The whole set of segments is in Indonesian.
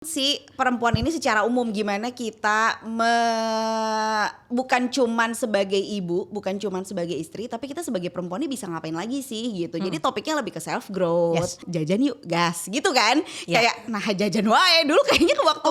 Si perempuan ini secara umum gimana kita bukan cuman sebagai ibu, bukan cuman sebagai istri, tapi kita sebagai perempuan ini bisa ngapain lagi sih gitu. Jadi topiknya lebih ke self growth, jajan yuk gas gitu kan. Kayak nah jajan wae dulu kayaknya ke waktu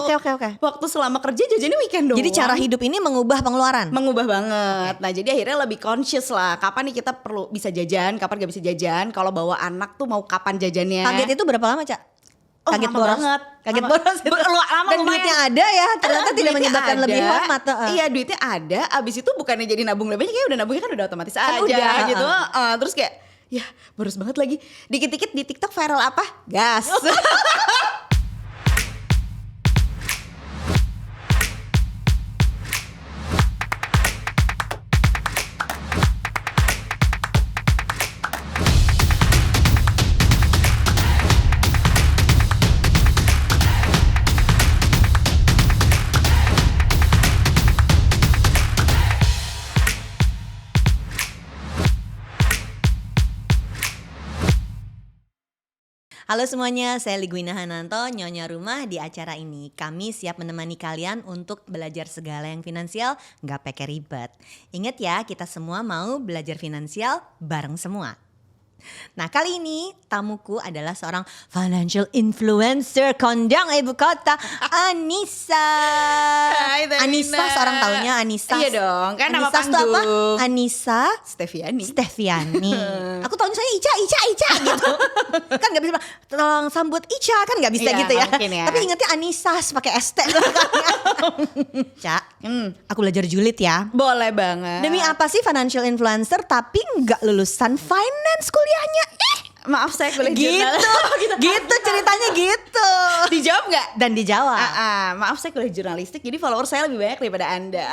waktu selama kerja jajannya weekend doang. Jadi cara hidup ini mengubah pengeluaran. Mengubah banget. Nah jadi akhirnya lebih conscious lah. Kapan nih kita perlu bisa jajan, kapan gak bisa jajan. Kalau bawa anak tuh mau kapan jajannya. Kaget itu berapa lama, Cak? Kaget lama boros banget. Kaget boros itu. Lama Dan duitnya ada ya, ternyata tidak menyebabkan ada. lebih hemat. Iya duitnya ada, abis itu bukannya jadi nabung lebih, kayak udah nabungnya kan udah otomatis Kan aja udah, gitu. Terus kayak ya boros banget lagi. Dikit-dikit di TikTok viral apa? Gas. Halo semuanya, saya Ligwina Hananto, Nyonya Rumah. Di acara ini kami siap menemani kalian untuk belajar segala yang finansial, gak pakai ribet. Ingat ya, kita semua mau belajar finansial bareng semua. Nah kali ini tamuku adalah seorang financial influencer kondang ibu kota, Anissa. Hai, Anissa, seorang taunya Anissa. Iya dong, kan nama Anissa itu apa? panggung. Anissa Steviani. Aku tahu saya Ica gitu. Kan gak bisa bilang, tolong sambut Ica, kan gak bisa Iya, gitu ya. mungkin ya. Tapi ingatnya Anissa pakai ST. Cak, aku belajar julid ya. Boleh banget. Demi apa sih financial influencer tapi gak lulusan finance kuliahnya? Maaf saya kuliah Gitu, jurnal. gitu ceritanya gitu. Dijawab nggak? Dan dijawab. Maaf saya kuliah jurnalistik, jadi follower saya lebih banyak daripada Anda.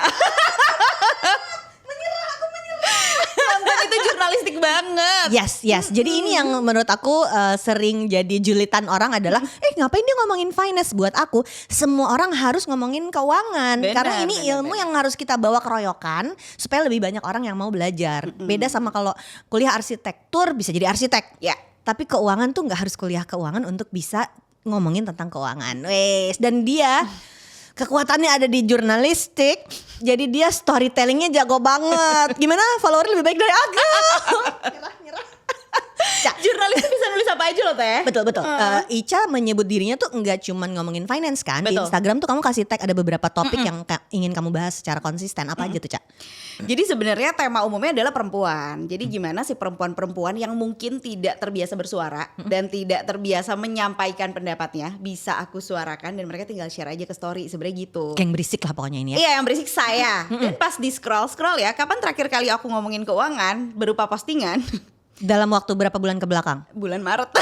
Nonton itu jurnalistik banget. Yes. Jadi ini yang menurut aku sering jadi julitan orang adalah ngapain dia ngomongin finance. Buat aku semua orang harus ngomongin keuangan. Karena ini ilmu yang harus kita bawa keroyokan supaya lebih banyak orang yang mau belajar. Beda sama kalau kuliah arsitektur bisa jadi arsitek. Ya. Tapi keuangan tuh gak harus kuliah keuangan untuk bisa ngomongin tentang keuangan. Dan dia kekuatannya ada di jurnalistik. Jadi dia storytellingnya jago banget. Gimana follower lebih baik dari aku? Nyerah. Jurnalistik bisa nulis apa aja loh teh. Betul. Ica menyebut dirinya tuh enggak cuman ngomongin finance kan. Di Betul. Instagram tuh kamu kasih tag ada beberapa topik yang ingin kamu bahas secara konsisten. Apa aja tuh, Cak? Jadi sebenarnya tema umumnya adalah perempuan. Jadi gimana sih perempuan-perempuan yang mungkin tidak terbiasa bersuara dan tidak terbiasa menyampaikan pendapatnya bisa aku suarakan dan mereka tinggal share aja ke story, sebenarnya gitu. Yang berisik lah pokoknya ini ya. Iya yang berisik saya. Dan pas di scroll ya, kapan terakhir kali aku ngomongin keuangan berupa postingan? Dalam waktu berapa bulan ke belakang? Bulan Maret.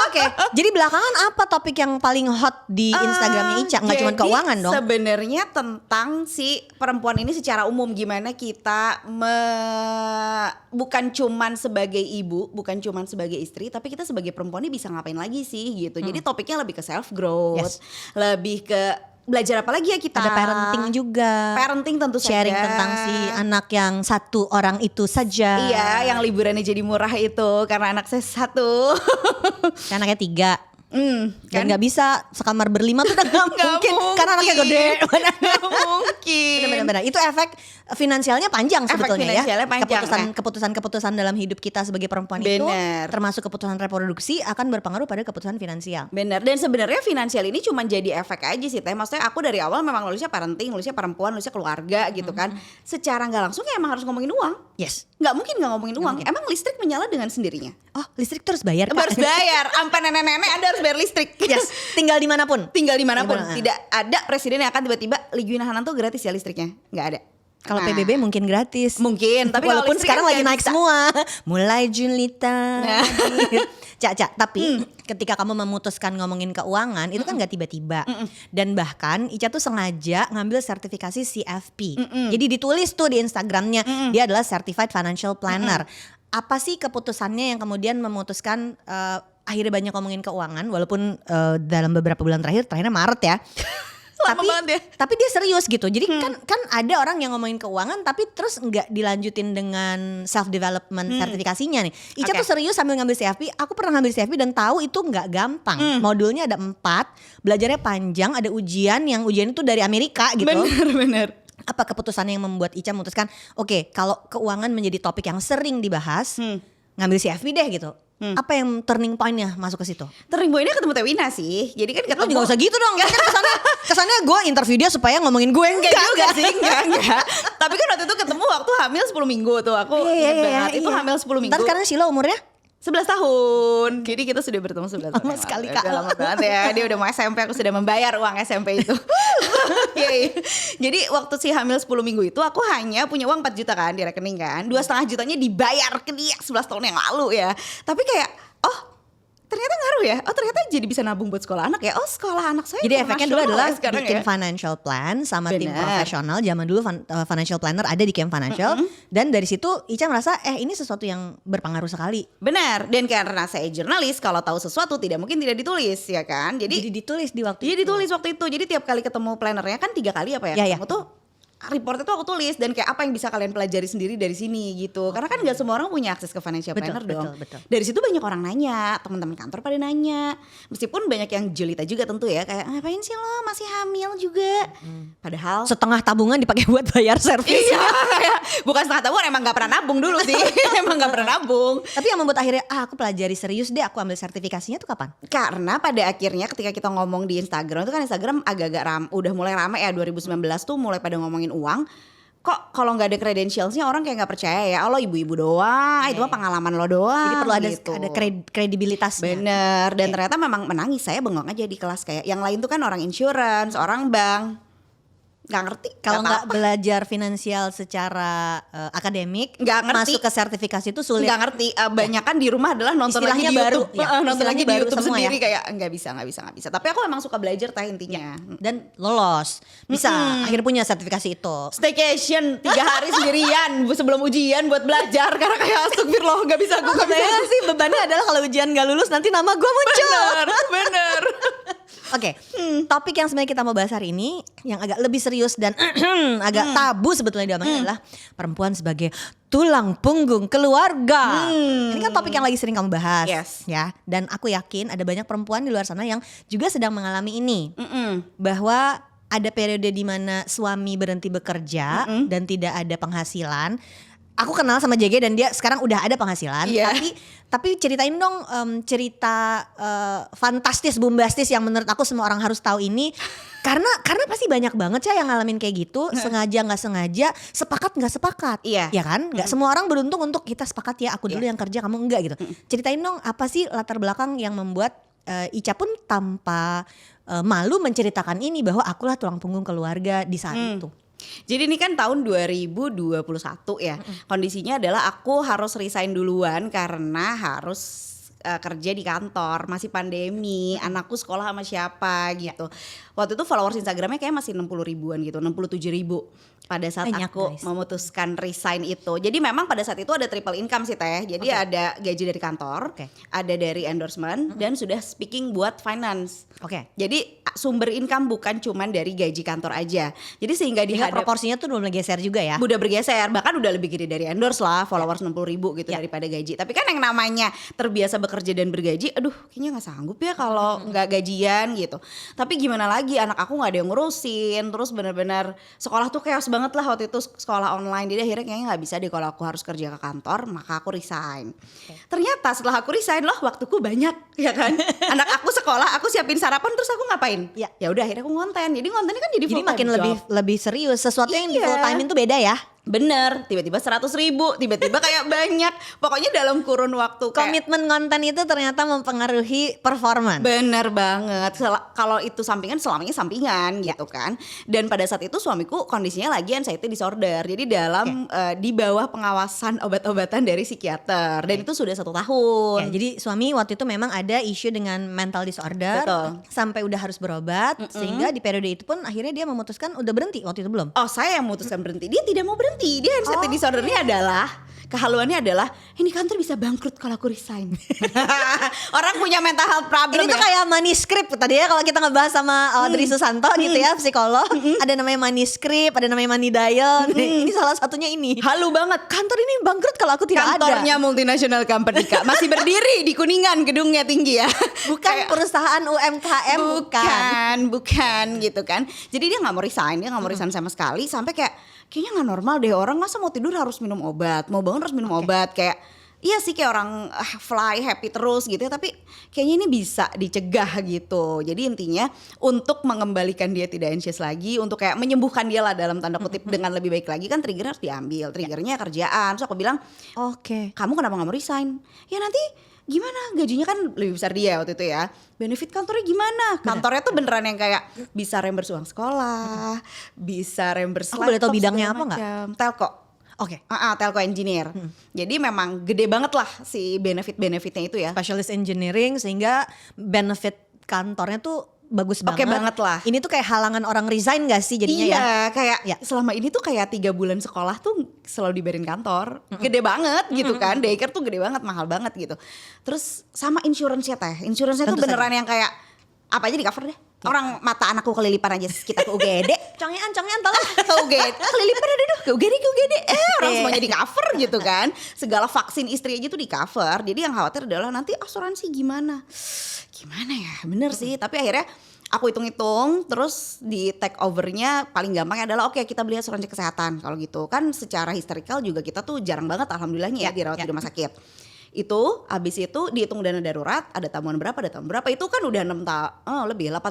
Oke. Jadi belakangan apa topik yang paling hot di Instagramnya Ica? Nggak cuma keuangan dong. Sebenarnya tentang si perempuan ini secara umum gimana kita bukan cuman sebagai ibu, bukan cuman sebagai istri, tapi kita sebagai perempuan ini bisa ngapain lagi sih gitu. Jadi topiknya lebih ke self growth, lebih ke belajar apa lagi ya kita. Ada parenting juga. Parenting tentu Sharing saja. tentang si anak yang satu orang itu saja. Iya, yang liburannya jadi murah itu karena anak saya satu. Anaknya 3. Dan kan? gak bisa sekamar berlima tuh udah gak mungkin. Karena anaknya gede. Gak mungkin. Benar-benar. Itu efek finansialnya panjang sebetulnya finansialnya ya. panjang, Keputusan dalam hidup kita sebagai perempuan itu, termasuk keputusan reproduksi, akan berpengaruh pada keputusan finansial. Benar. Dan sebenarnya finansial ini cuma jadi efek aja sih teh. Maksudnya aku dari awal memang nulisnya parenting, nulisnya perempuan, nulisnya keluarga gitu kan. Secara gak langsung ya emang harus ngomongin uang. Yes. Gak mungkin gak ngomongin uang. Emang listrik menyala dengan sendirinya? Oh, listrik terus bayar, Kak? Harus bayar. Sampai nenek-nenek Anda harus bayar listrik. Yes. Tinggal dimanapun. Tidak ada presiden yang akan tiba-tiba Ligwina Hananto gratis ya listriknya. Gak ada. Kalau PBB mungkin gratis. Mungkin, tapi walaupun sekarang lagi naik bisa. semua. Mulai Julita. Cak, tapi ketika kamu memutuskan ngomongin keuangan itu kan gak tiba-tiba. Dan bahkan Ica tuh sengaja ngambil sertifikasi CFP. Jadi ditulis tuh di Instagramnya dia adalah Certified Financial Planner. Apa sih keputusannya yang kemudian memutuskan akhirnya banyak ngomongin keuangan walaupun dalam beberapa bulan terakhirnya Maret ya. Lama banget ya. Tapi dia serius gitu. Jadi kan ada orang yang ngomongin keuangan tapi terus nggak dilanjutin dengan self development sertifikasinya nih. Ica Oke. tuh serius sambil ngambil CFP. Aku pernah ngambil CFP dan tahu itu nggak gampang. Modulnya ada 4, belajarnya panjang, ada ujian yang ujian itu dari Amerika gitu. Bener. Apa keputusannya yang membuat Ica memutuskan, oke, kalau keuangan menjadi topik yang sering dibahas, ngambil CFP deh gitu. Apa yang turning point-nya masuk ke situ? Turning point-nya ketemu Tewina sih. Jadi kan Lo ketemu. juga usah gitu dong. Kan kesannya gue interview dia supaya ngomongin gue Enggak juga sih, enggak. Tapi kan waktu itu ketemu waktu hamil 10 minggu tuh. Aku ingat banget itu hamil 10 minggu. Ntar sekarang Sheila umurnya? 11 tahun. Jadi kita sudah bertemu 11 tahun. Lama yang sekali, lalu. Kak. Udah lama banget ya. Dia udah mau SMP, aku sudah membayar uang SMP itu. Iya. Jadi waktu si hamil 10 minggu itu aku hanya punya uang 4 juta kan di rekening kan. 2,5 jutanya dibayar ke dia 11 tahun yang lalu ya. Tapi kayak ternyata ngaruh ya. Ternyata jadi bisa nabung buat sekolah anak ya. Sekolah anak saya Jadi efeknya dulu adalah sekarang bikin ya. financial plan sama tim Bener. profesional. Zaman dulu financial planner ada di Camp Financial. Dan dari situ Ica merasa ini sesuatu yang berpengaruh sekali. Benar. Dan karena saya jurnalis, kalau tahu sesuatu tidak mungkin tidak ditulis ya kan. Jadi ditulis di waktu Jadi itu. ditulis waktu itu. Jadi tiap kali ketemu plannernya kan 3 kali apa ya? Ya, ya. Ketemu tuh report itu aku tulis dan kayak apa yang bisa kalian pelajari sendiri dari sini gitu. Karena kan gak semua orang punya akses ke financial Betul, planner dong. betul. Dari situ banyak orang nanya, teman-teman kantor pada nanya. Meskipun banyak yang jelita juga tentu ya, kayak ngapain sih lo masih hamil juga. Padahal Setengah tabungan dipakai buat bayar servis. iya, kayak bukan setengah tahun emang gak pernah nabung dulu sih. Emang gak pernah nabung. Tapi yang membuat akhirnya aku pelajari serius deh, aku ambil sertifikasinya tuh kapan? Karena pada akhirnya ketika kita ngomong di Instagram itu kan Instagram agak-agak udah mulai ramai ya 2019 tuh mulai pada ngomongin uang. Kok kalau nggak ada credentialsnya orang kayak nggak percaya ya. Lo ibu-ibu doang, itu mah pengalaman lo doang. Jadi perlu ada gitu. kredibilitasnya. Bener. Dan ternyata memang menangis. Saya bengong aja di kelas kayak yang lain tuh kan orang insurance, orang bank. Nggak ngerti. Kalau nggak nggak tahu. belajar finansial secara akademik, Nggak ngerti. masuk ke sertifikasi itu sulit. Nggak ngerti. Banyak kan di rumah adalah nonton lagi Istilahnya di baru, YouTube. ya. Nonton Istilahnya lagi di baru YouTube semua sendiri ya. kayak nggak bisa. Tapi aku emang suka belajar tekniknya. Dan lolos, bisa akhirnya punya sertifikasi itu. Staycation 3 hari sendirian sebelum ujian buat belajar karena kayak astagfirullah gak bisa aku gak bisa. Kebayang sih bebannya adalah kalau ujian gak lulus nanti nama gue muncul. Bener. Oke, topik yang sebenarnya kita mau bahas hari ini yang agak lebih serius dan agak tabu sebetulnya diomongin adalah perempuan sebagai tulang punggung keluarga. Ini kan topik yang lagi sering kamu bahas, Yes. ya. Dan aku yakin ada banyak perempuan di luar sana yang juga sedang mengalami ini, bahwa ada periode di mana suami berhenti bekerja dan tidak ada penghasilan. Aku kenal sama JG dan dia sekarang udah ada penghasilan, Iya. tapi ceritain dong cerita fantastis, bombastis yang menurut aku semua orang harus tahu ini, karena pasti banyak banget ya yang ngalamin kayak gitu, sengaja nggak sengaja, sepakat nggak sepakat, Iya. ya kan? Nggak semua orang beruntung untuk kita sepakat ya, aku dulu yang kerja kamu enggak gitu. Ceritain dong apa sih latar belakang yang membuat Ica pun tanpa malu menceritakan ini bahwa akulah tulang punggung keluarga di saat itu. Jadi ini kan tahun 2021 ya. Kondisinya adalah aku harus resign duluan karena harus kerja di kantor, masih pandemi, anakku sekolah sama siapa gitu. Waktu itu followers Instagramnya kayak masih 60 ribuan gitu, 67 ribu pada saat Banyak, aku guys. memutuskan resign itu. Jadi memang pada saat itu ada triple income sih Teh. Jadi ada gaji dari kantor, Oke. ada dari endorsement, dan sudah speaking buat finance. Oke. Jadi sumber income bukan cuman dari gaji kantor aja. Jadi sehingga Sehingga dihadap proporsinya tuh udah mulai geser juga ya. udah bergeser, bahkan udah lebih gede dari endorse lah, followers 60 ribu gitu daripada gaji. Tapi kan yang namanya terbiasa bekerja dan bergaji, aduh kayaknya gak sanggup ya kalau gak gajian gitu. Tapi gimana lagi, anak aku gak ada yang ngurusin, terus benar-benar sekolah tuh chaos banget lah waktu itu, sekolah online. Jadi akhirnya kayaknya gak bisa deh kalau aku harus kerja ke kantor, maka aku resign. Ternyata setelah aku resign loh waktuku banyak ya kan. Anak aku sekolah, aku siapin sarapan, terus aku ngapain? Ya. Ya udah akhirnya aku ngonten. Jadi ngontennya kan jadi Jadi full time makin job. lebih serius. Sesuatu yang di Iya. full time itu beda ya. Bener, tiba-tiba 100 ribu, tiba-tiba kayak banyak. Pokoknya dalam kurun waktu kayak Komitmen konten itu ternyata mempengaruhi performa. bener banget. Kalau itu sampingan, selamanya sampingan gitu kan. Dan pada saat itu suamiku kondisinya lagi anxiety disorder. Jadi dalam di bawah pengawasan obat-obatan dari psikiater. Dan itu sudah 1 tahun. Ya, jadi suami waktu itu memang ada isu dengan mental disorder. Betul. Sampai udah harus berobat. Sehingga di periode itu pun akhirnya dia memutuskan udah berhenti waktu itu belum? Oh, saya yang memutuskan berhenti. Dia tidak mau berhenti. anxiety. Dia anxiety disordernya adalah kehaluannya adalah ini kantor bisa bangkrut kalau aku resign. Orang punya mental health problem. Ini tuh kayak manuskrip tadi ya kalau kita ngebahas sama Audrey Susanto gitu ya, psikolog. Ada namanya manuskrip, ada namanya money dial. Ini salah satunya ini. Halu banget. Kantor ini bangkrut kalau aku tidak Kantornya ada. multinational company Kak. Masih berdiri di Kuningan, gedungnya tinggi ya. Bukan perusahaan UMKM, bukan gitu kan. Jadi dia nggak mau resign, dia nggak mau resign sama sekali. Sampai kayaknya nggak normal deh, orang masa mau tidur harus minum obat, mau bangun harus minum obat. Kayak iya sih kayak orang fly happy terus gitu ya, tapi kayaknya ini bisa dicegah gitu. Jadi intinya untuk mengembalikan dia tidak anxious lagi, untuk kayak menyembuhkan dia lah dalam tanda kutip dengan lebih baik lagi, kan trigger harus diambil. Triggernya kerjaan. So aku bilang, kamu kenapa gak mau resign? Ya nanti gimana, gajinya kan lebih besar dia waktu itu ya. Benefit kantornya gimana? Kantornya tuh beneran yang kayak bisa reimburse uang sekolah, bisa reimburse Aku boleh tahu laptop, bidangnya segala apa nggak? macam. Telco. Oke. Telco engineer. Jadi memang gede banget lah si benefit-benefitnya itu ya. Specialist engineering, sehingga benefit kantornya tuh bagus Oke banget lah. Ini tuh kayak halangan orang resign gak sih jadinya ya? Iya, kayak selama ini tuh kayak 3 bulan sekolah tuh selalu dibayarin kantor. Gede banget gitu kan. Daycare tuh gede banget, mahal banget gitu. Terus sama insurance-nya teh. Insurance-nya tuh Tentu beneran yang kayak apa aja di cover deh. Orang mata anakku kelilipan aja kita ke UGD. Congean tolong. Ke UGD. Kelilipan ada deh. Ke UGD. Orang semuanya di cover gitu kan. Segala vaksin istri aja tuh di cover. Jadi yang khawatir adalah nanti asuransi gimana ya, bener sih. Tapi akhirnya aku hitung-hitung, terus di take overnya paling gampang adalah oke, kita beli asuransi kesehatan. Kalau gitu kan secara historical juga kita tuh jarang banget alhamdulillahnya ya dirawat di rumah sakit. Itu habis itu dihitung dana darurat, ada tabungan berapa, itu kan udah 8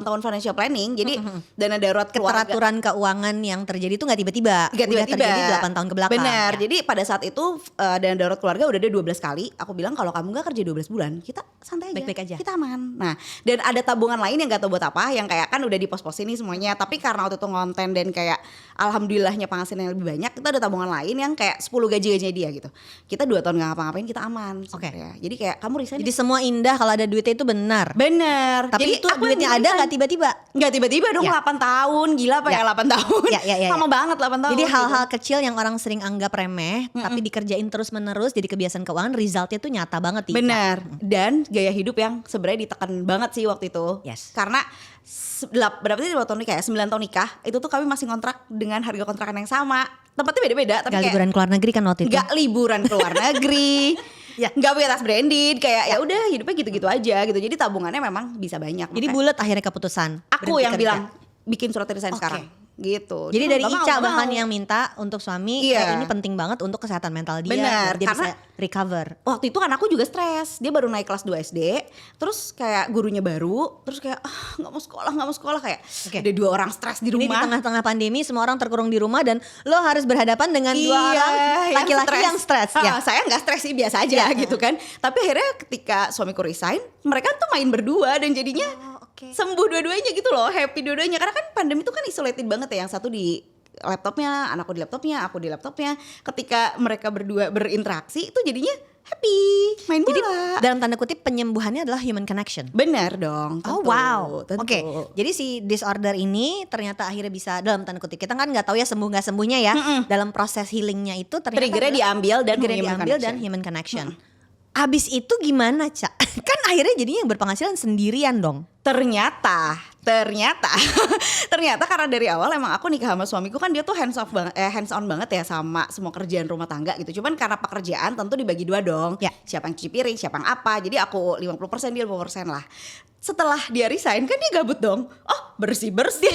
tahun financial planning. Jadi dana darurat keluarga, keteraturan keuangan yang terjadi itu nggak tiba-tiba. Udah terjadi 8 tahun ke belakang. Benar. Ya. Jadi pada saat itu dana darurat keluarga udah ada 12 kali. Aku bilang kalau kamu gak kerja 12 bulan, kita santai aja. Baik-baik aja. Kita aman. Nah, dan ada tabungan lain yang gak tahu buat apa, yang kayak kan udah dipos-posin nih semuanya. Tapi karena waktu itu ngonten dan kayak alhamdulillahnya penghasilan yang lebih banyak, itu ada tabungan lain yang kayak 10 gaji-gajinya dia gitu. Kita 2 tahun gak ngapa-ngapain, kita aman. Oke. Jadi kayak kamu resign. Jadi semua indah kalau ada duitnya itu benar. Bener. Tapi Jadi itu aku duitnya yang ada resign. nggak tiba-tiba? Nggak tiba-tiba dong, Ya. 8 tahun. Gila apa ya 8 tahun. Ya. Lama banget 8 tahun. Jadi gitu. hal-hal kecil yang orang sering anggap remeh, tapi dikerjain terus-menerus jadi kebiasaan keuangan, resultnya tuh nyata banget. Tika. Benar. Dan gaya hidup yang sebenarnya ditekan banget sih waktu itu. Yes. Karena berapa sih 2 tahun nikah ya? 9 tahun nikah. Itu tuh kami masih kontrak dengan harga kontrakan yang sama. Tempatnya beda-beda, tapi Gak kayak liburan keluar negeri kan waktu itu? gak liburan ke luar negeri. Ya. Gak punya tas branded, kayak ya udah hidupnya gitu-gitu aja gitu. Jadi tabungannya memang bisa banyak. Jadi Makanya bulat akhirnya keputusan. aku berhenti yang kerja. bilang bikin surat resign Oke. sekarang. Gitu. Jadi Dia dari nggak Ica mau, bahkan nggak yang mau. minta untuk suami, Iya. ini penting banget untuk kesehatan mental dia. Benar, biar dia karena bisa recover. Waktu itu kan aku juga stres. Dia baru naik kelas 2 SD. Terus kayak gurunya baru. Terus kayak gak mau sekolah kayak Oke. ada 2 orang stres di Ini di rumah. tengah-tengah pandemi semua orang terkurung di rumah dan lo harus berhadapan dengan 2 orang laki-laki yang stres. Ya. Saya gak stres sih, biasa aja gitu kan. Tapi akhirnya ketika suamiku resign, mereka tuh main berdua dan jadinya sembuh dua-duanya gitu loh, happy dua-duanya. Karena kan pandemi itu kan isolated banget ya, yang satu di laptopnya, anakku di laptopnya, aku di laptopnya. Ketika mereka berdua berinteraksi itu jadinya happy, main bola. Jadi dalam tanda kutip penyembuhannya adalah human connection. Benar dong. Oh tentu, wow, tentu. Oke. Jadi si disorder ini ternyata akhirnya bisa dalam tanda kutip, kita kan nggak tahu ya sembuh nggak sembuhnya ya. Dalam proses healingnya itu ternyata Triggernya diambil dan human connection. Abis itu gimana, Cak? Kan akhirnya jadinya yang berpenghasilan sendirian dong. Ternyata karena dari awal emang aku nikah sama suamiku kan dia tuh hands on banget ya sama semua kerjaan rumah tangga gitu. Cuman karena pekerjaan tentu dibagi 2 dong. Ya. Siapa yang cuci piring, siapa yang apa. Jadi aku 50%, dia 50% lah. Setelah dia resign kan dia gabut dong. Oh, bersih-bersih.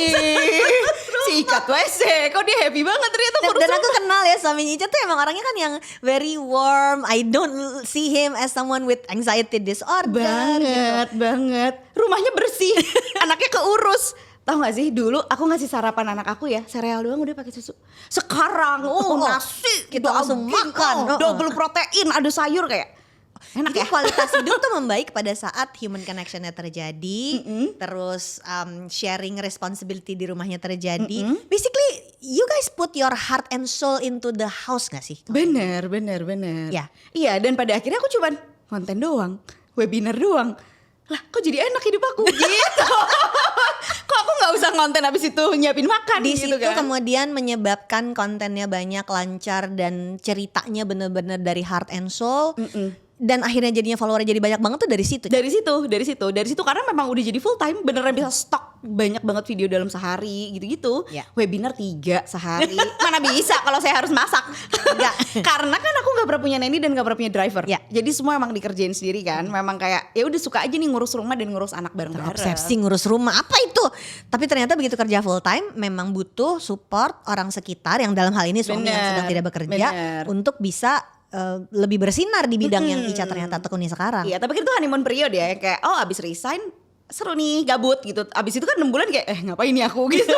Sikat WC. Kok dia happy banget ternyata ngurus Dan aku rumah. kenal ya suami Ica tuh emang orangnya kan yang very warm. I don't see him as someone with anxiety disorder. Banget. Rumahnya bersih. Anaknya keurus. Tahu gak sih dulu aku ngasih sarapan anak aku ya sereal doang udah pakai susu. Sekarang nasi kita langsung makan. 20 protein, ada sayur kayak enak Jadi ya. kualitas hidup tuh membaik pada saat human connectionnya terjadi, terus sharing responsibility di rumahnya terjadi. Basically, you guys put your heart and soul into the house gak sih? Bener. Ya. Iya, dan pada akhirnya aku cuman konten doang, webinar doang. Lah kok jadi enak hidup aku gitu. Kok aku gak usah pasang konten habis itu nyiapin makan Di gitu situ kan. kemudian menyebabkan kontennya banyak, lancar, dan ceritanya bener-bener dari heart and soul. Dan akhirnya jadinya followernya jadi banyak banget tuh dari situ. Dari situ karena memang udah jadi full time, beneran bisa stok banyak banget video dalam sehari gitu-gitu. Ya. Webinar 3 sehari. Mana bisa kalau saya harus masak. Enggak. Karena kan aku nggak pernah punya nanny dan nggak pernah punya driver. Ya. Jadi semua emang dikerjain sendiri kan. Memang kayak ya udah suka aja nih ngurus rumah dan ngurus anak bareng-bareng. Obsesi ngurus rumah apa itu? Tapi ternyata begitu kerja full time memang butuh support orang sekitar yang dalam hal ini suami yang Bener, sedang tidak bekerja bener. untuk bisa lebih bersinar di bidang yang Ica ternyata tekuni sekarang. Iya, tapi kan itu honeymoon period ya, kayak abis resign seru nih gabut gitu. Abis itu kan 6 bulan kayak ngapain nih aku gitu.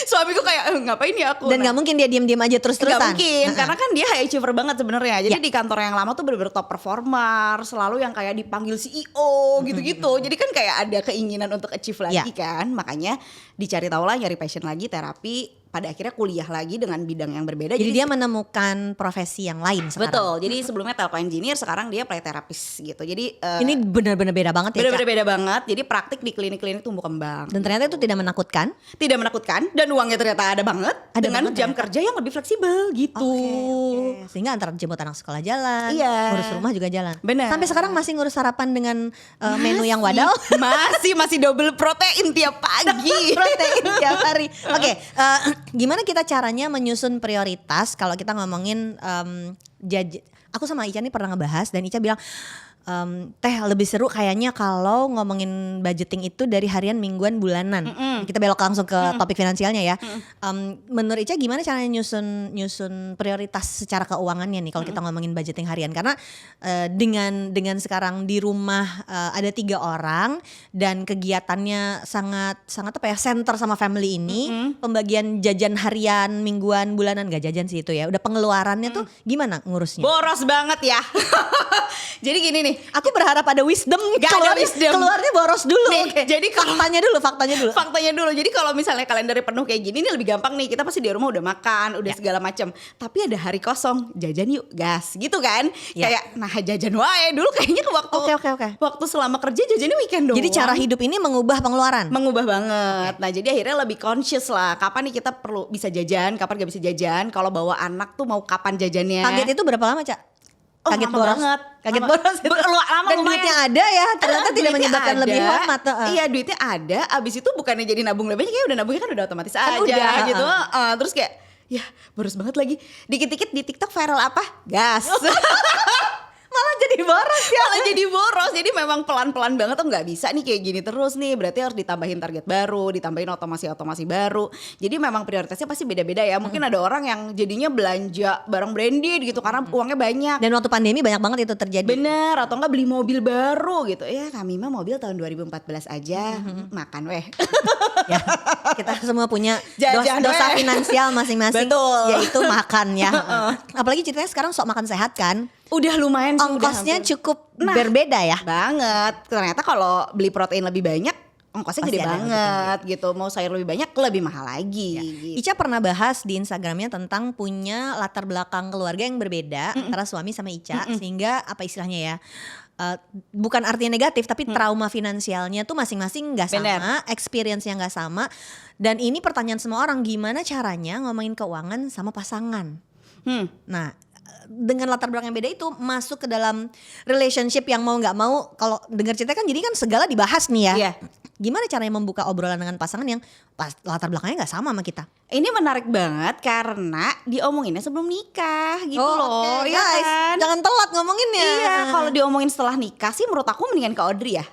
Suamiku kayak ngapain nih aku. Dan nggak mungkin dia diam-diam aja terus-terusan. Gak mungkin, karena kan dia high achiever banget sebenarnya. Jadi Ya. di kantor yang lama tuh bener-bener top performer, selalu yang kayak dipanggil CEO gitu-gitu. Jadi kan kayak ada keinginan untuk achieve lagi kan. Makanya dicari tahu lah, nyari passion lagi, terapi. Pada akhirnya kuliah lagi dengan bidang yang berbeda. Jadi dia menemukan profesi yang lain sekarang. betul. Jadi sebelumnya telco engineer, sekarang dia play therapist gitu. Jadi Ini benar-benar beda banget ya, Ca. bener-bener beda banget. Jadi praktik di klinik-klinik tumbuh kembang. Dan ternyata itu tidak menakutkan. Tidak menakutkan dan uangnya ternyata ada banget. Ada dengan banget jam ya? kerja yang lebih fleksibel gitu. Oke. Sehingga antara jemput anak sekolah jalan, Iya. ngurus rumah juga jalan. Benar. Sampai sekarang masih ngurus sarapan dengan menu yang wadal. Masih double protein tiap pagi. Protein tiap hari. Oke, gimana kita caranya menyusun prioritas kalau kita ngomongin aku sama Ica nih pernah ngebahas dan Ica bilang Teh lebih seru kayaknya kalau ngomongin budgeting itu dari harian, mingguan, bulanan. Kita belok langsung ke topik finansialnya ya. Menurut Ica gimana caranya nyusun prioritas secara keuangannya nih kalau kita ngomongin budgeting harian? Karena dengan sekarang di rumah ada 3 orang dan kegiatannya sangat apa ya, center sama family ini. Pembagian jajan harian, mingguan, bulanan, gak jajan sih itu ya. Udah pengeluarannya tuh gimana ngurusnya? Boros banget ya. Jadi gini nih, Aku berharap ada wisdom. Gak ada wisdom. Keluarnya boros dulu. Nih, jadi kalau faktanya dulu. faktanya dulu. Jadi kalau misalnya kalendernya penuh kayak gini, ini lebih gampang nih. Kita pasti di rumah udah makan, udah segala macam. Tapi ada hari kosong, jajan yuk, gas, gitu kan? Ya. Kayak nah jajan wae dulu kayaknya ke waktu. Oke. Waktu selama kerja jajannya weekend doang. Jadi cara hidup ini mengubah pengeluaran. Mengubah banget. Nah jadi akhirnya lebih conscious lah. Kapan nih kita perlu bisa jajan, kapan gak bisa jajan. Kalau bawa anak tuh mau kapan jajannya. Kaget itu berapa lama, Cak? Kaget lama boros banget. Kaget Lama. boros itu. Lama Dan lumayan. duitnya ada ya. Ternyata tidak Duitnya menyebabkan ada. lebih hemat. Iya duitnya ada. Abis itu bukannya jadi nabung lebih banyak, kayak udah nabungnya kan udah otomatis Kan aja udah, gitu. Terus kayak ya boros banget lagi. Dikit-dikit di TikTok viral apa? Gas. Malah jadi boros ya. Malah jadi boros. Jadi memang pelan-pelan banget tuh nggak bisa nih kayak gini terus nih. Berarti harus ditambahin target baru, ditambahin otomasi baru. Jadi memang prioritasnya pasti beda-beda ya. Mungkin ada orang yang jadinya belanja barang branded gitu karena uangnya banyak. Dan waktu pandemi banyak banget itu terjadi. Bener, atau enggak beli mobil baru gitu. Ya kami mah mobil tahun 2014 aja. Makan weh. Ya, kita semua punya Jajan, dosa weh. finansial masing-masing. Betul. Yaitu makan ya. Apalagi ceritanya sekarang sok makan sehat kan. Udah lumayan sih. Ongkosnya udah hampir. cukup Nah, berbeda ya. Banget. Ternyata kalau beli protein lebih banyak, ongkosnya Pasti gede ada yang lebih banget gitu. Mau sayur lebih banyak, lebih mahal lagi. Gitu. Ica pernah bahas di Instagramnya tentang punya latar belakang keluarga yang berbeda antara suami sama Ica, sehingga apa istilahnya ya, bukan artinya negatif tapi trauma finansialnya tuh masing-masing nggak sama, experience-nya nggak sama. Dan ini pertanyaan semua orang, gimana caranya ngomongin keuangan sama pasangan. Nah, dengan latar belakang yang beda itu masuk ke dalam relationship yang mau nggak mau, kalau dengar cerita kan jadi kan segala dibahas nih ya. Iya. Gimana caranya membuka obrolan dengan pasangan yang latar belakangnya nggak sama sama kita? Ini menarik banget karena diomonginnya sebelum nikah gitu loh. oke, Iya guys, kan? jangan telat ngomonginnya. Iya, kalau diomongin setelah nikah sih menurut aku mendingan ke Audrey ya.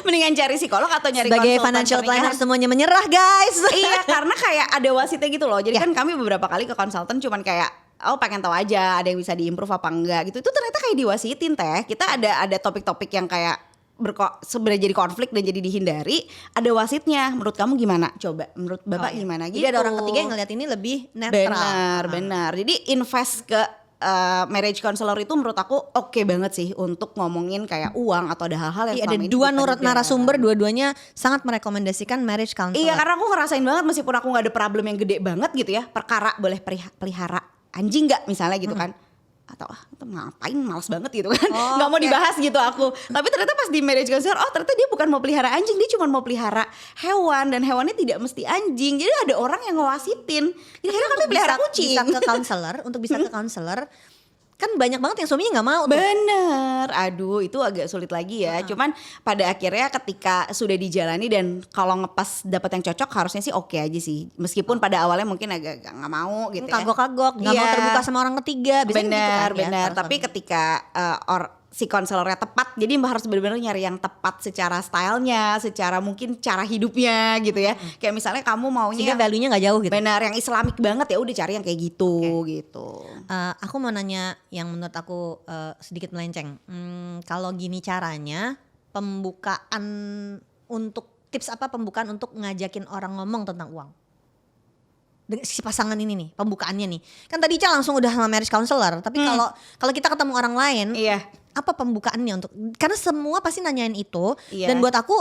Mendingan cari psikolog atau nyari Sebagai konsultan financial planner pernikahan. semuanya menyerah guys. Iya, karena kayak ada wasitnya gitu loh. Jadi Ya. kan kami beberapa kali ke konsultan cuman kayak pengen tahu aja ada yang bisa diimprove apa enggak gitu. Itu ternyata kayak diwasitin Teh. Kita ada topik-topik yang kayak sebenarnya jadi konflik dan jadi dihindari, ada wasitnya. Menurut kamu gimana? Coba menurut Bapak gimana gitu. Jadi ada orang ketiga yang ngeliat ini lebih netral. Benar. Jadi invest ke marriage counselor itu menurut aku oke banget sih untuk ngomongin kayak uang atau ada hal-hal yang Iya, ada selama ini dua kita juga. narasumber, dua-duanya sangat merekomendasikan marriage counselor. Iya, karena aku ngerasain banget meskipun aku gak ada problem yang gede banget gitu ya. Perkara boleh pelihara anjing gak misalnya gitu kan. atau itu ngapain, malas banget gitu kan. Nggak mau dibahas gitu aku. Tapi ternyata pas di marriage counselor, oh ternyata dia bukan mau pelihara anjing, dia cuma mau pelihara hewan, dan hewannya tidak mesti anjing. Jadi ada orang yang ngewasitin. Jadi akhirnya kami pelihara kucing. Bisa ke counselor, untuk bisa ke counselor kan banyak banget yang suaminya nggak mau tuh. Bener, aduh itu agak sulit lagi ya. Cuman pada akhirnya ketika sudah dijalani dan kalau ngepas dapat yang cocok harusnya sih oke aja sih. Meskipun pada awalnya mungkin agak nggak mau gitu ya. Kagok-kagok, nggak mau Iya. terbuka sama orang ketiga. Biasanya gitu Benar, kan ya, benar. para Tapi suami. ketika si konselornya tepat, jadi mbak harus benar-benar nyari yang tepat secara stylenya, secara mungkin cara hidupnya gitu ya. Kayak misalnya kamu maunya sehingga value-nya nggak jauh gitu. benar yang Islamik banget, ya udah cari yang kayak gitu gitu. Aku mau nanya yang menurut aku sedikit melenceng. Kalau gini caranya, pembukaan untuk tips apa pembukaan untuk ngajakin orang ngomong tentang uang? Si pasangan ini nih, pembukaannya nih. Kan tadi Ica langsung udah sama marriage counselor, tapi kalau kita ketemu orang lain, Iya. apa pembukaannya untuk? Karena semua pasti nanyain itu, Iya. dan buat aku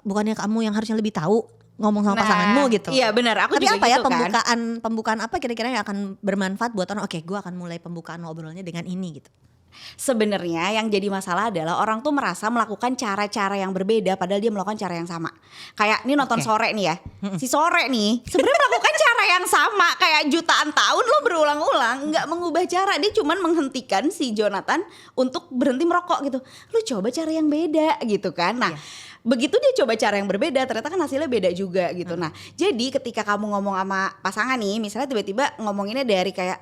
bukannya kamu yang harusnya lebih tahu ngomong sama Nah, pasanganmu gitu. iya benar, aku Tapi juga apa ya gitu kan. pembukaan apa kira-kira yang akan bermanfaat buat orang? Oke, gue akan mulai pembukaan ngobrolnya dengan ini gitu. Sebenarnya yang jadi masalah adalah orang tuh merasa melakukan cara-cara yang berbeda padahal dia melakukan cara yang sama. Kayak ini nonton Oke. Sore nih ya. Si Sore nih sebenarnya melakukan cara yang sama kayak jutaan tahun lo berulang-ulang, nggak mengubah cara. Dia cuman menghentikan si Jonathan untuk berhenti merokok gitu. Lu coba cara yang beda gitu kan. Nah, begitu dia coba cara yang berbeda ternyata kan hasilnya beda juga gitu. Nah, jadi ketika kamu ngomong sama pasangan nih, misalnya tiba-tiba ngomonginnya dari kayak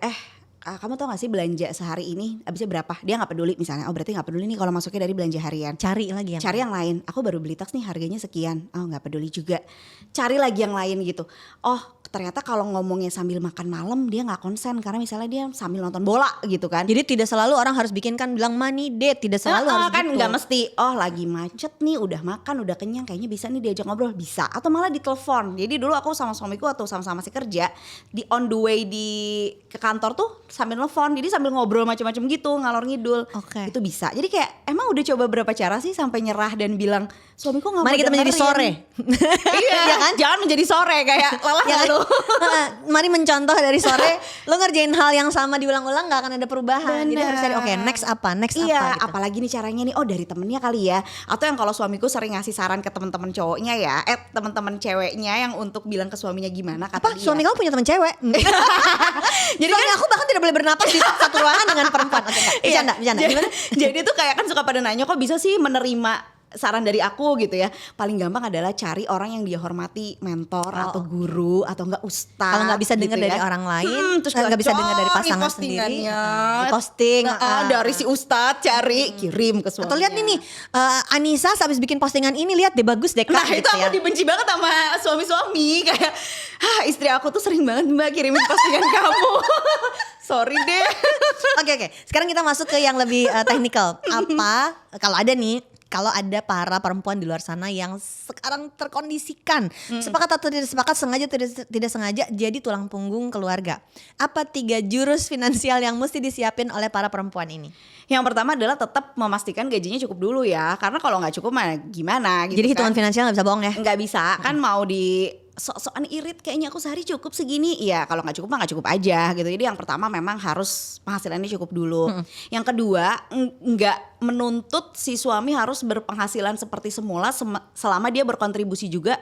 kamu tau gak sih belanja sehari ini habisnya berapa? Dia gak peduli misalnya. Oh berarti gak peduli nih kalau masuknya dari belanja harian. Cari lagi yang Cari yang lain. Aku baru beli tas nih harganya sekian. Oh gak peduli juga. Cari lagi yang lain gitu. Oh ternyata kalau ngomongnya sambil makan malam dia gak konsen. Karena misalnya dia sambil nonton bola gitu kan. Jadi tidak selalu orang harus bikin kan bilang money date, tidak selalu harus kan gitu. nggak mesti. Oh lagi macet nih, udah makan, udah kenyang, kayaknya bisa nih diajak ngobrol, bisa. Atau malah ditelepon. Jadi dulu aku sama suamiku atau sama-sama masih kerja di on the way ke kantor tuh sambil nelfon. Jadi sambil ngobrol macam-macam gitu, ngalor ngidul. Oke. Itu bisa. Jadi kayak emang udah coba berapa cara sih sampai nyerah dan bilang suamiku nggak mau. Mari kita menjadi dengerin." Sore. Iya Ya kan? Jangan menjadi Sore kayak lelah Ya nggak kan? lu? Mari mencontoh dari Sore, lo ngerjain hal yang sama diulang-ulang nggak akan ada perubahan. Jadi Bener. harus cari oke next apa Iya, gitu. apalagi nih caranya nih, oh dari temennya kali ya. Atau yang kalau suamiku sering ngasih saran ke teman-teman cowoknya ya, teman-teman ceweknya yang untuk bilang ke suaminya gimana kata Apa dia. suami kamu punya teman cewek? Jadi suami aku bahkan tidak boleh bernapas di satu ruangan dengan perempuan. Oke, enggak. Bercanda. Jadi, Gimana? jadi tuh kayak kan suka pada nanya kok bisa sih menerima saran dari aku gitu ya. Paling gampang adalah cari orang yang dia hormati, mentor atau guru atau enggak ustaz. Kalau nggak bisa dengar gitu dari ya. orang lain, terus nggak bisa dengar dari cari pasangan sendiri, postingannya. posting. Dari si ustaz cari, kirim ke suaminya. Atau lihat nih Anissa habis bikin postingan ini, lihat deh bagus deh Kak. Nah gitu itu aku ya. dibenci banget sama suami-suami. Kayak istri aku tuh sering banget mbak kirimin postingan kamu. Sorry deh. Oke. Sekarang kita masuk ke yang lebih teknikal. Apa kalau ada nih, kalau ada para perempuan di luar sana yang sekarang terkondisikan, sepakat atau tidak sepakat, sengaja tidak sengaja jadi tulang punggung keluarga. Apa 3 jurus finansial yang mesti disiapin oleh para perempuan ini? Yang pertama adalah tetap memastikan gajinya cukup dulu ya. Karena kalau nggak cukup mah gimana gitu. Jadi hitungan finansial nggak bisa bohong ya? Nggak bisa kan, mau di sok-sokan irit kayaknya aku sehari cukup segini. Iya kalau nggak cukup mah nggak cukup aja gitu. Jadi yang pertama memang harus penghasilannya cukup dulu. Yang kedua nggak menuntut si suami harus berpenghasilan seperti semula selama dia berkontribusi juga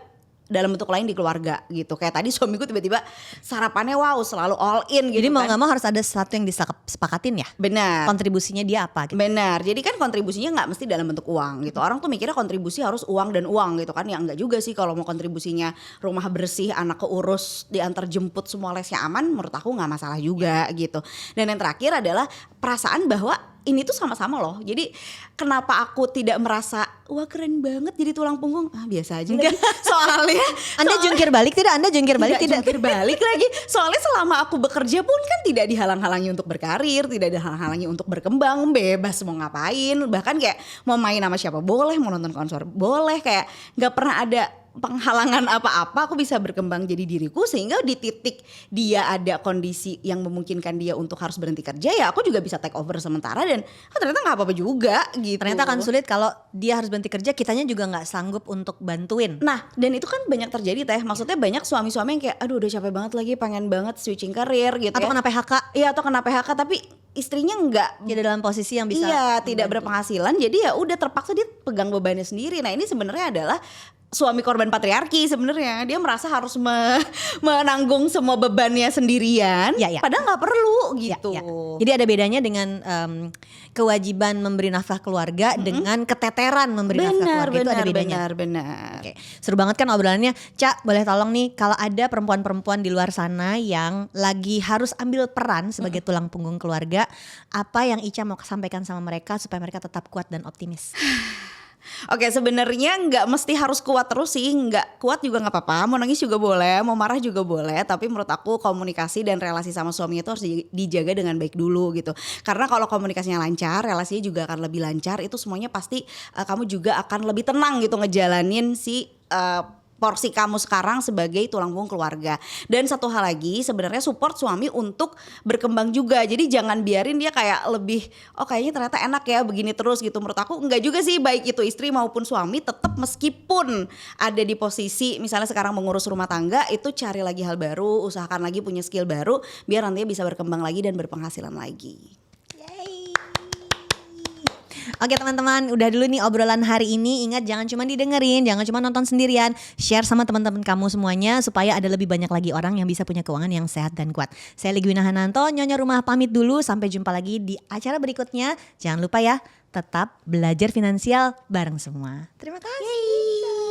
dalam bentuk lain di keluarga gitu. Kayak tadi suamiku tiba-tiba sarapannya wow selalu all in gitu. Jadi mau kan. nggak mau harus ada sesuatu yang disepakatin ya? Benar. Kontribusinya dia apa gitu? Benar, jadi kan kontribusinya nggak mesti dalam bentuk uang gitu. Orang tuh mikirnya kontribusi harus uang dan uang gitu kan. Ya enggak juga sih, kalau mau kontribusinya rumah bersih, anak keurus, diantar jemput, semua lesnya aman, menurut aku nggak masalah juga gitu. Dan yang terakhir adalah perasaan bahwa ini tuh sama-sama loh. Jadi kenapa aku tidak merasa wah keren banget jadi tulang punggung? Biasa aja lagi. Soalnya Anda jungkir balik tidak? Anda jungkir balik tidak? jungkir balik lagi. Soalnya selama aku bekerja pun kan tidak dihalang-halangi untuk berkarir, tidak dihalang-halangi untuk berkembang, bebas mau ngapain. Bahkan kayak mau main sama siapa boleh, mau nonton konser boleh, kayak nggak pernah ada penghalangan apa-apa, aku bisa berkembang jadi diriku, sehingga di titik dia ada kondisi yang memungkinkan dia untuk harus berhenti kerja, ya aku juga bisa take over sementara, dan ternyata nggak apa-apa juga gitu. Ternyata akan sulit kalau dia harus berhenti kerja, kitanya juga nggak sanggup untuk bantuin. Nah, dan itu kan banyak terjadi Teh. Maksudnya banyak suami-suami yang kayak aduh udah capek banget lagi, pengen banget switching karir gitu Atau ya. kena PHK. Iya, atau kena PHK tapi istrinya nggak Tidak dalam posisi yang bisa iya, tidak membantu. berpenghasilan, jadi ya udah terpaksa dia pegang bebannya sendiri. Nah, ini sebenarnya adalah suami korban patriarki sebenarnya. Dia merasa harus menanggung semua bebannya sendirian, Ya. padahal nggak perlu Ya, gitu. ya. Jadi ada bedanya dengan kewajiban memberi nafkah keluarga dengan keteteran memberi nafkah keluarga, itu ada bedanya. Benar. Oke, seru banget kan obrolannya. Cak, boleh tolong nih kalau ada perempuan-perempuan di luar sana yang lagi harus ambil peran sebagai tulang punggung keluarga, apa yang Ica mau sampaikan sama mereka supaya mereka tetap kuat dan optimis? Oke, sebenarnya nggak mesti harus kuat terus sih. Nggak kuat juga nggak apa-apa, mau nangis juga boleh, mau marah juga boleh. Tapi menurut aku komunikasi dan relasi sama suami itu harus dijaga dengan baik dulu gitu. Karena kalau komunikasinya lancar, relasinya juga akan lebih lancar. Itu semuanya pasti kamu juga akan lebih tenang gitu ngejalanin si porsi kamu sekarang sebagai tulang punggung keluarga. Dan satu hal lagi, sebenarnya support suami untuk berkembang juga. Jadi jangan biarin dia kayak lebih, oh kayaknya ternyata enak ya begini terus gitu. Menurut aku enggak juga sih, baik itu istri maupun suami tetap meskipun ada di posisi misalnya sekarang mengurus rumah tangga, itu cari lagi hal baru, usahakan lagi punya skill baru biar nantinya bisa berkembang lagi dan berpenghasilan lagi. Oke teman-teman, udah dulu nih obrolan hari ini. Ingat jangan cuma didengerin, jangan cuma nonton sendirian. Share sama teman-teman kamu semuanya supaya ada lebih banyak lagi orang yang bisa punya keuangan yang sehat dan kuat. Saya Ligwina Hananto, Nyonya Rumah pamit dulu. Sampai jumpa lagi di acara berikutnya. Jangan lupa ya, tetap belajar finansial bareng semua. Terima kasih.